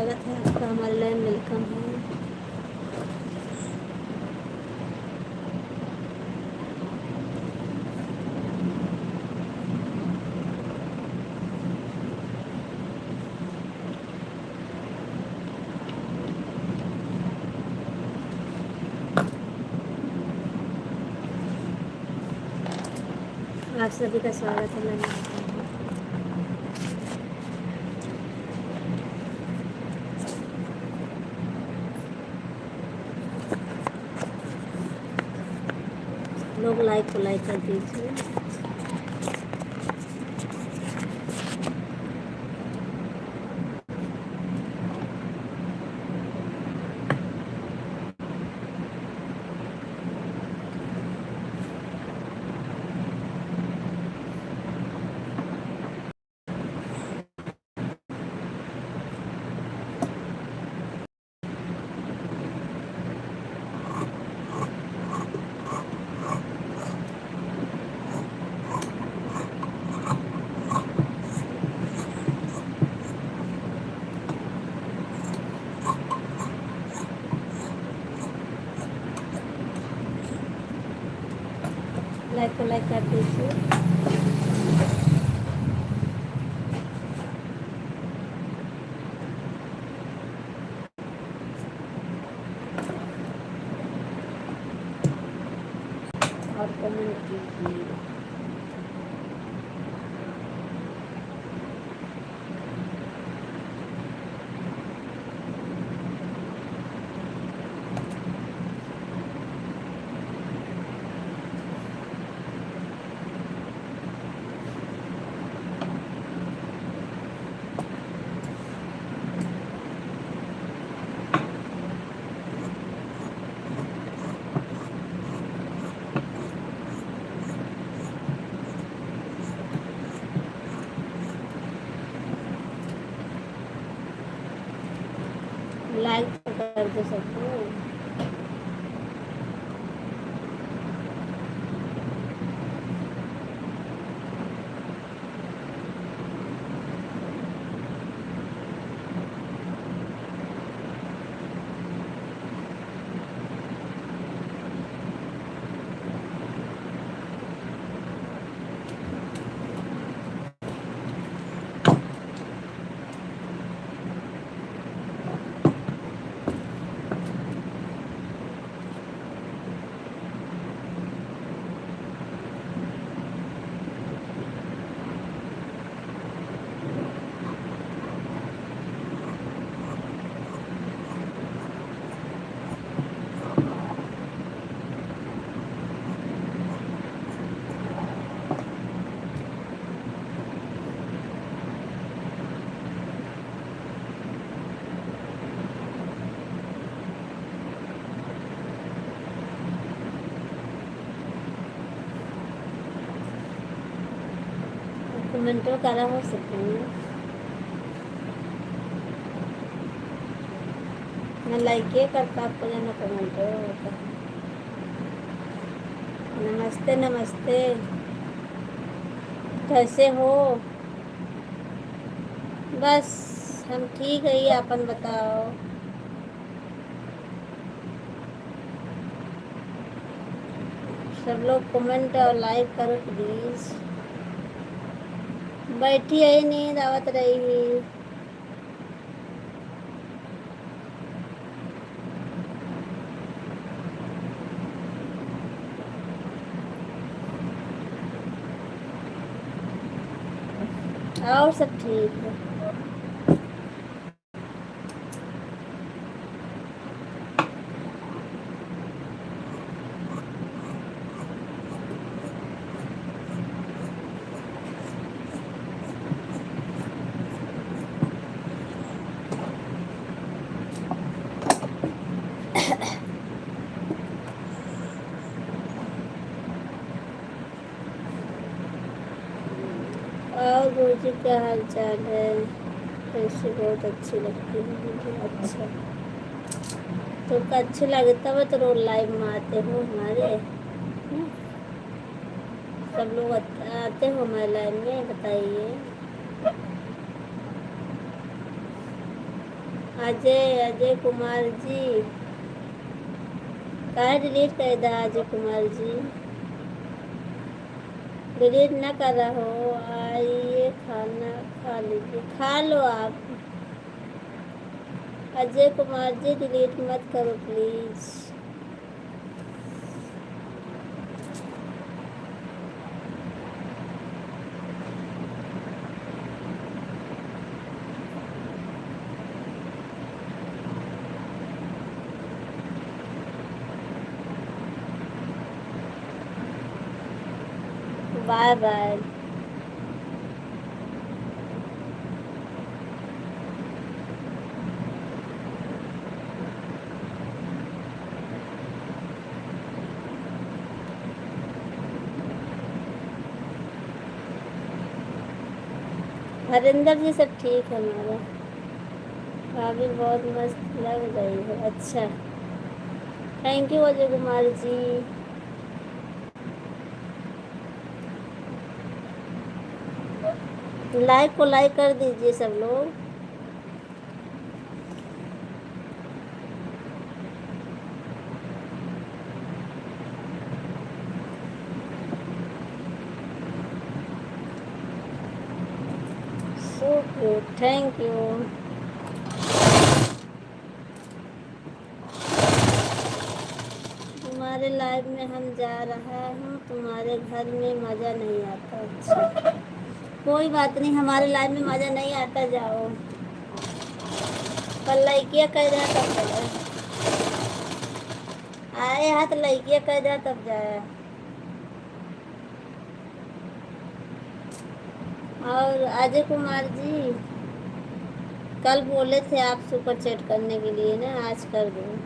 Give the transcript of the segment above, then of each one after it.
स्वागत है आपका हमारे लाइन। वेलकम है। आप सभी का स्वागत है लाइन में। लोग लाइक को लाइक कर दीजिए। लाइक को लाइक कर दीजिए। और कमेंट कीजिए। लाइक तो कर दो सबको। कमेंटों करा हो सकते हैं मैं लाइक ये करता आपको जाना कमेंट होता। नमस्ते नमस्ते, कैसे हो? बस हम ठीक है, अपन बताओ। सब लोग कमेंट और लाइक करो प्लीज। बैठी है नींद आवत रही। और सब ठीक है। और गुरुजी क्या हाल चाल है? कैसे? बहुत अच्छी लगती है मुझे। अच्छा तो अच्छे लगे तब तो रोज लाइव में आते हो हमारे। सब लोग आते हो हमारे लाइव में, बताइए। अजय अजय कुमार जी काहे डिलीट कर दा अजय कुमार जी। डिलीट ना कर रहा हो, आइए खाना खा लीजिए। खा लो आप। अजय कुमार जी डिलीट मत करो please. Bye bye. Harinder ji सब ठीक है हमारा। भाभी बहुत मस्त लग रही है। अच्छा, thank you Ajay Kumar ji. Like को लाइक कर दीजिए सब लोग। So good, thank you. तुम्हारे लाइव में हम जा रहा हूँ, तुम्हारे घर में मज़ा नहीं आता। अच्छा, कोई बात नहीं, हमारे लाइव में मज़ा नहीं आता, जाओ। पर लड़कियाँ कह रहा तब जाए, आए हाथ लड़कियाँ कह रहा तब जाए। और अजय कुमार जी कल बोले थे आप सुपर चैट करने के लिए ना, आज कर दो।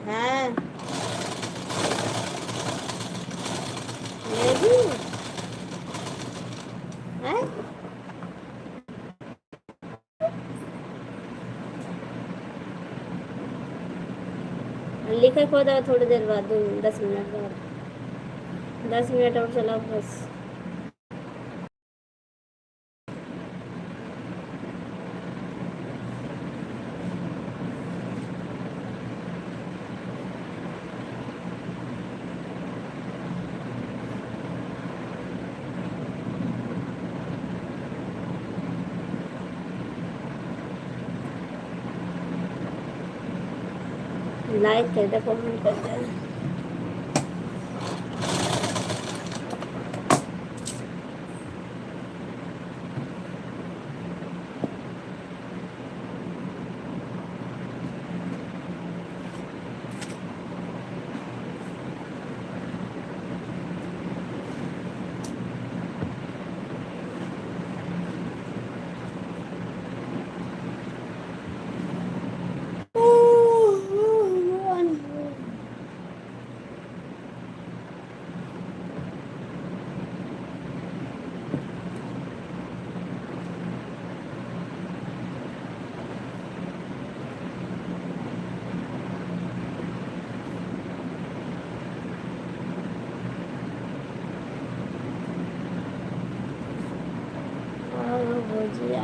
हाँ, मैं भी। हाँ? लिखा खो दो थोड़ी देर बाद, 10 मिनट बाद। 10 मिनट और चलाओ बस। लाइक कर दे, कमेंट कर दे।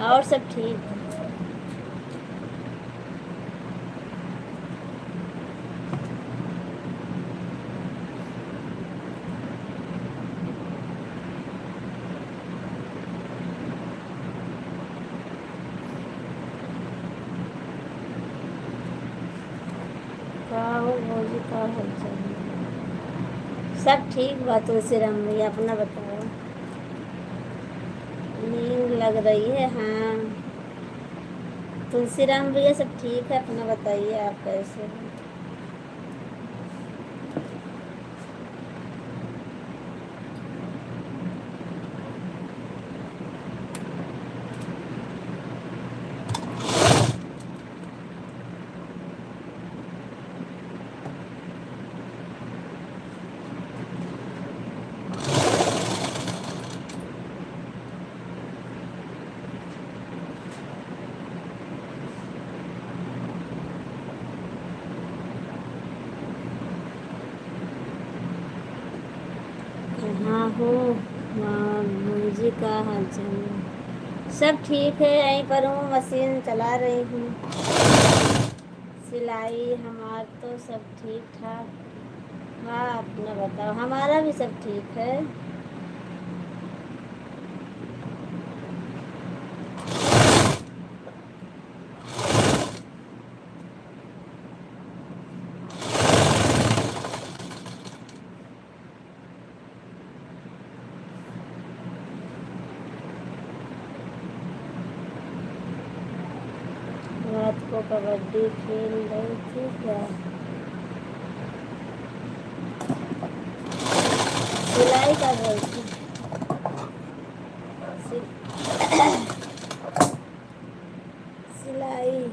और सब ठीक है। का हो भौजी, का हाल चाल? सब ठीक बा। तुलसी राम भैया अपना बताओ। नींद लग रही है? हाँ, तुलसीराम भैया सब ठीक है, अपना बताइए आप कैसे हैं? कहाँ हो? हाँ मुझे का हाल चाल है? सब ठीक है, यहीं पर हूँ, मशीन चला रही हूँ, सिलाई हमार तो सब ठीक ठाक। हाँ अपना बताओ, हमारा भी सब ठीक है। रात को कबड्डी खेल रही थी क्या? सिलाई कर रही थी। सिलाई।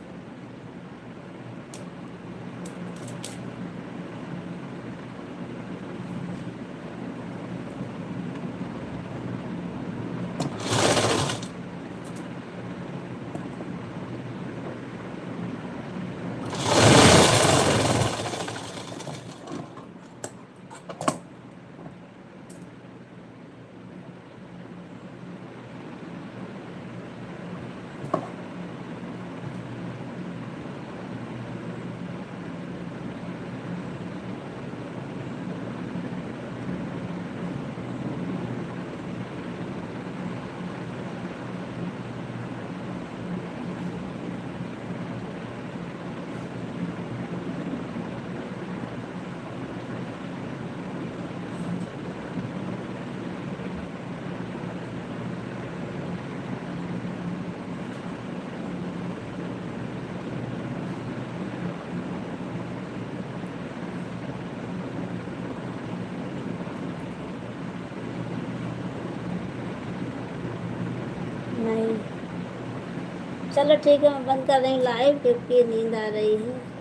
नहीं, चलो ठीक है, मैं बंद कर रही हूँ लाइव क्योंकि नींद आ रही है।